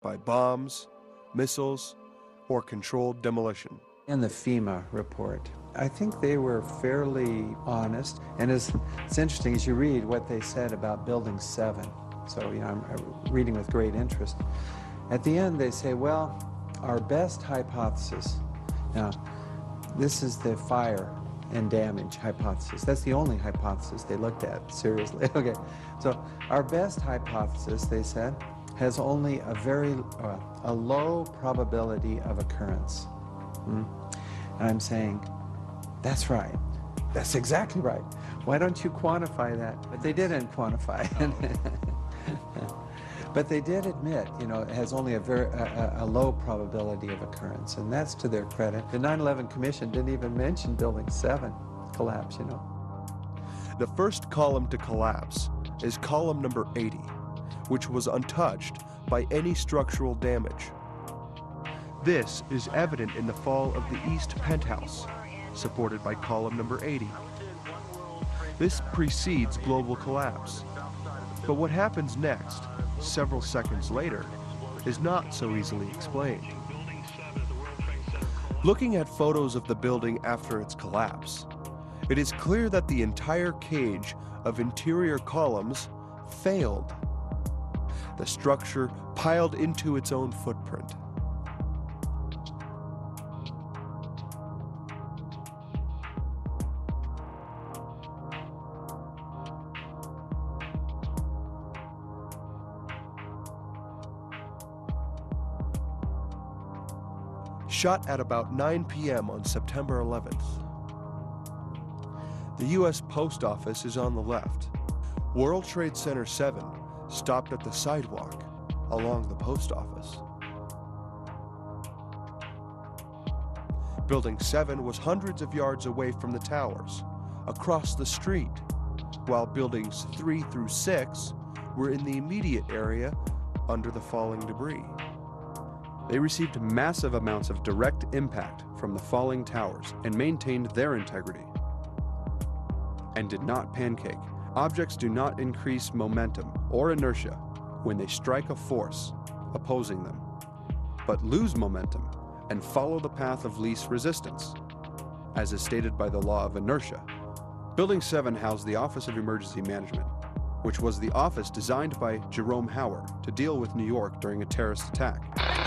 by bombs, missiles, or controlled demolition. In the FEMA report, I think they were fairly honest, and it's interesting as you read what they said about Building 7. So, I'm reading with great interest. At the end, they say, well, our best hypothesis, now, this is the fire and damage hypothesis. That's the only hypothesis they looked at seriously. Okay, so our best hypothesis, they said, has only a low probability of occurrence. And I'm saying, that's right. That's exactly right. Why don't you quantify that? But they didn't quantify it. But they did admit, it has only a low probability of occurrence, and that's to their credit. The 9/11 Commission didn't even mention Building 7 collapse, The first column to collapse is column number 80, which was untouched by any structural damage. This is evident in the fall of the east penthouse, supported by column number 80. This precedes global collapse. But what happens next, several seconds later, is not so easily explained. Looking at photos of the building after its collapse, it is clear that the entire cage of interior columns failed. The structure piled into its own footprint. Shot at about 9 p.m. on September 11th. The U.S. Post Office is on the left. World Trade Center 7 stopped at the sidewalk along the post office. Building 7 was hundreds of yards away from the towers, across the street, while buildings 3 through 6 were in the immediate area under the falling debris. They received massive amounts of direct impact from the falling towers and maintained their integrity, and did not pancake. Objects do not increase momentum or inertia when they strike a force opposing them, but lose momentum and follow the path of least resistance, as is stated by the law of inertia. Building 7 housed the Office of Emergency Management, which was the office designed by Jerome Howard to deal with New York during a terrorist attack.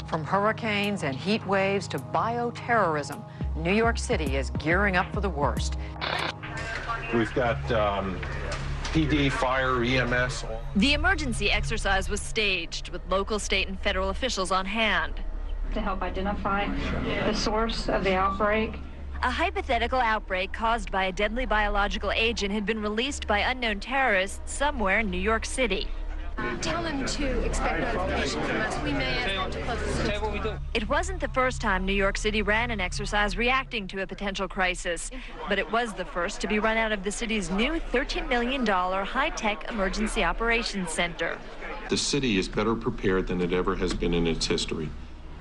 From hurricanes and heat waves to bioterrorism, New York City is gearing up for the worst. We've got PD, fire, EMS. The emergency exercise was staged with local, state, and federal officials on hand. To help identify the source of the outbreak. A hypothetical outbreak caused by a deadly biological agent had been released by unknown terrorists somewhere in New York City. Tell them to expect notification from us. We may ask them to close the system. It wasn't the first time New York City ran an exercise reacting to a potential crisis, but it was the first to be run out of the city's new $13 million high-tech emergency operations center. The city is better prepared than it ever has been in its history.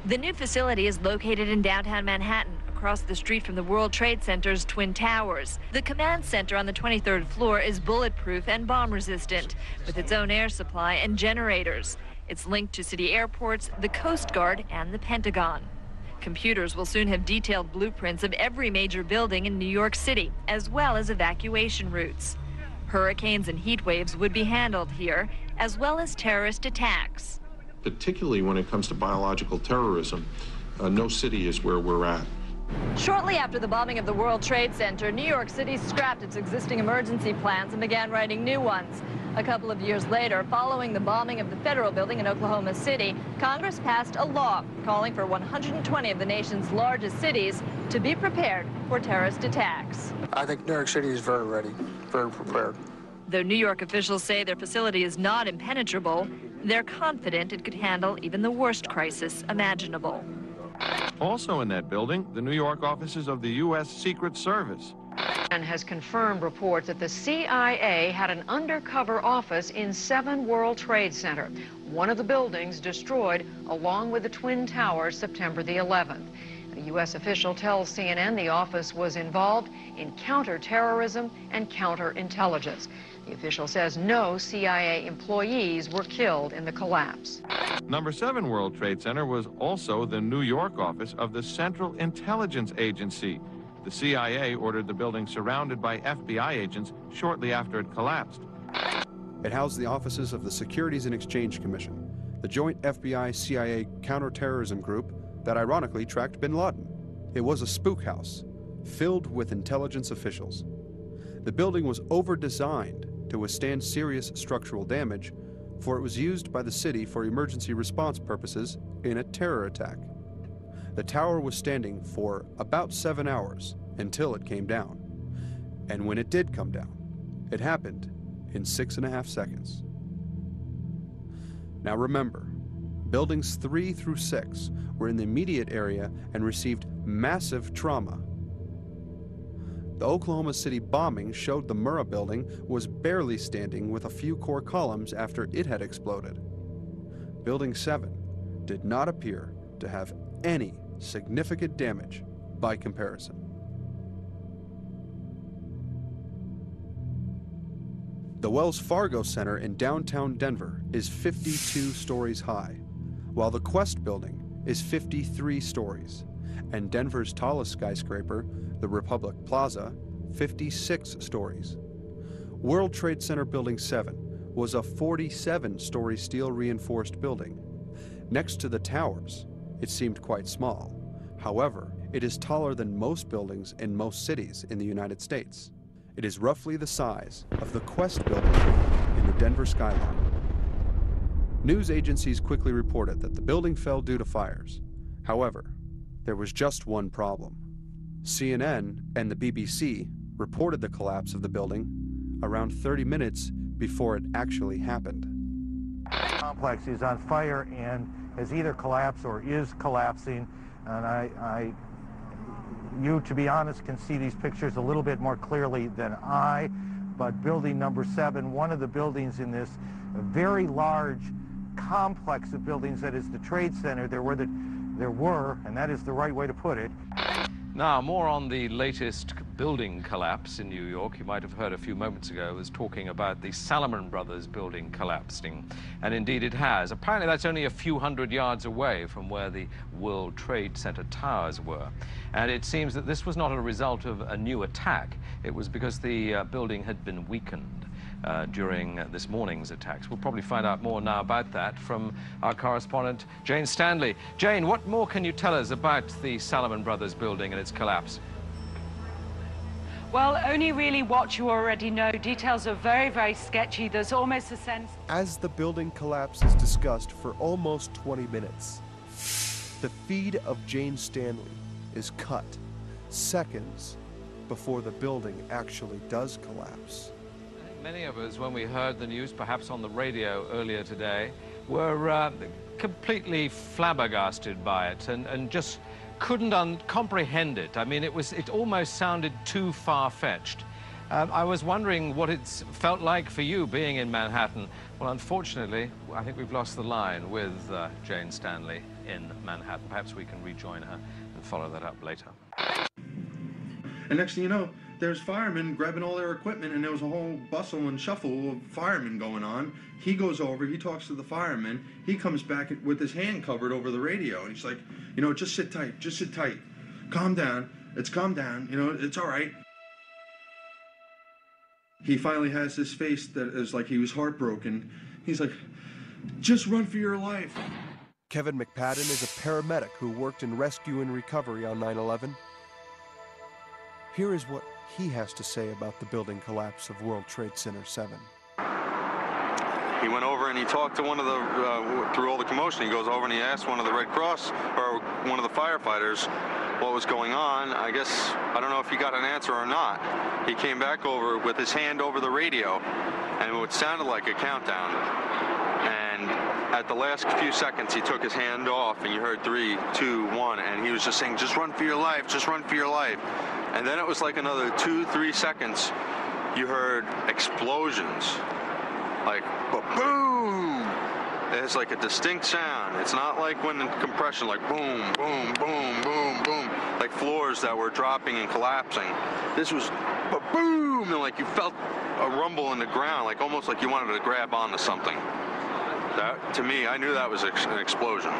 The new facility is located in downtown Manhattan, across the street from the World Trade Center's Twin Towers. The command center on the 23rd floor is bulletproof and bomb-resistant, with its own air supply and generators. It's linked to city airports, the Coast Guard, and the Pentagon. Computers will soon have detailed blueprints of every major building in New York City, as well as evacuation routes. Hurricanes and heat waves would be handled here, as well as terrorist attacks. Particularly when it comes to biological terrorism, no city is where we're at. Shortly after the bombing of the World Trade Center, New York City scrapped its existing emergency plans and began writing new ones. A couple of years later, following the bombing of the federal building in Oklahoma City, Congress passed a law calling for 120 of the nation's largest cities to be prepared for terrorist attacks. I think New York City is very ready, very prepared. Though New York officials say their facility is not impenetrable, they're confident it could handle even the worst crisis imaginable. Also in that building, the New York offices of the U.S. Secret Service. And has confirmed reports that the CIA had an undercover office in 7 World Trade Center. One of the buildings destroyed along with the Twin Towers September the 11th. A U.S. official tells CNN the office was involved in counterterrorism and counterintelligence. The official says no CIA employees were killed in the collapse. Number 7 World Trade Center was also the New York office of the Central Intelligence Agency. The CIA ordered the building surrounded by FBI agents shortly after it collapsed. It housed the offices of the Securities and Exchange Commission, the joint FBI-CIA counterterrorism group that ironically tracked bin Laden. It was a spook house, filled with intelligence officials. The building was over-designed to withstand serious structural damage, for it was used by the city for emergency response purposes in a terror attack. The tower was standing for about 7 hours until it came down. And when it did come down, it happened in 6.5 seconds. Now remember, buildings 3 through 6 were in the immediate area and received massive trauma. The Oklahoma City bombing showed the Murrah building was barely standing with a few core columns after it had exploded. Building 7 did not appear to have any significant damage by comparison. The Wells Fargo Center in downtown Denver is 52 stories high, while the Quest building is 53 stories, and Denver's tallest skyscraper, the Republic Plaza, 56 stories. World Trade Center Building 7 was a 47-story steel-reinforced building. Next to the towers, it seemed quite small. However, it is taller than most buildings in most cities in the United States. It is roughly the size of the Quest building in the Denver skyline. News agencies quickly reported that the building fell due to fires. However, there was just one problem. CNN and the BBC reported the collapse of the building around 30 minutes before it actually happened. The complex is on fire and has either collapsed or is collapsing, and you, to be honest, can see these pictures a little bit more clearly than I, but building number 7, one of the buildings in this very large complex of buildings that is the Trade Center, there were, and that is the right way to put it. Now, more on the latest building collapse in New York. You might have heard a few moments ago, I was talking about the Salomon Brothers building collapsing, and indeed it has. Apparently that's only a few hundred yards away from where the World Trade Center towers were. And it seems that this was not a result of a new attack. It was because the building had been weakened during this morning's attacks. We'll probably find out more now about that from our correspondent, Jane Stanley. Jane, what more can you tell us about the Salomon Brothers building and its collapse? Well, only really what you already know. Details are very, very sketchy. There's almost a sense... As the building collapse is discussed for almost 20 minutes, the feed of Jane Stanley is cut seconds before the building actually does collapse. Many of us, when we heard the news, perhaps on the radio earlier today, were completely flabbergasted by it and just couldn't comprehend it. I mean, it almost sounded too far-fetched. I was wondering what it's felt like for you being in Manhattan. Well, unfortunately, I think we've lost the line with Jane Stanley in Manhattan. Perhaps we can rejoin her and follow that up later. And next thing you know, there's firemen grabbing all their equipment, and there was a whole bustle and shuffle of firemen going on. He goes over, he talks to the fireman, he comes back with his hand covered over the radio, and he's like, you know, just sit tight, calm down, calm down, you know, it's all right. He finally has this face that is like he was heartbroken. He's like, just run for your life. Kevin McPadden is a paramedic who worked in rescue and recovery on 9/11. Here is what he has to say about the building collapse of World Trade Center 7. He went over and he talked to one of the, through all the commotion, he goes over and he asked one of the Red Cross, or one of the firefighters, what was going on. I guess, I don't know if he got an answer or not. He came back over with his hand over the radio, and it sounded like a countdown. And at the last few seconds, he took his hand off, and you heard 3, 2, 1, and he was just saying, just run for your life, just run for your life. And then it was like another 2, 3 seconds, you heard explosions, like boom. It's like a distinct sound. It's not like when in compression, like boom, boom, boom, boom, boom, like floors that were dropping and collapsing. This was boom, and like you felt a rumble in the ground, like almost like you wanted to grab onto something. That, to me, I knew that was an explosion.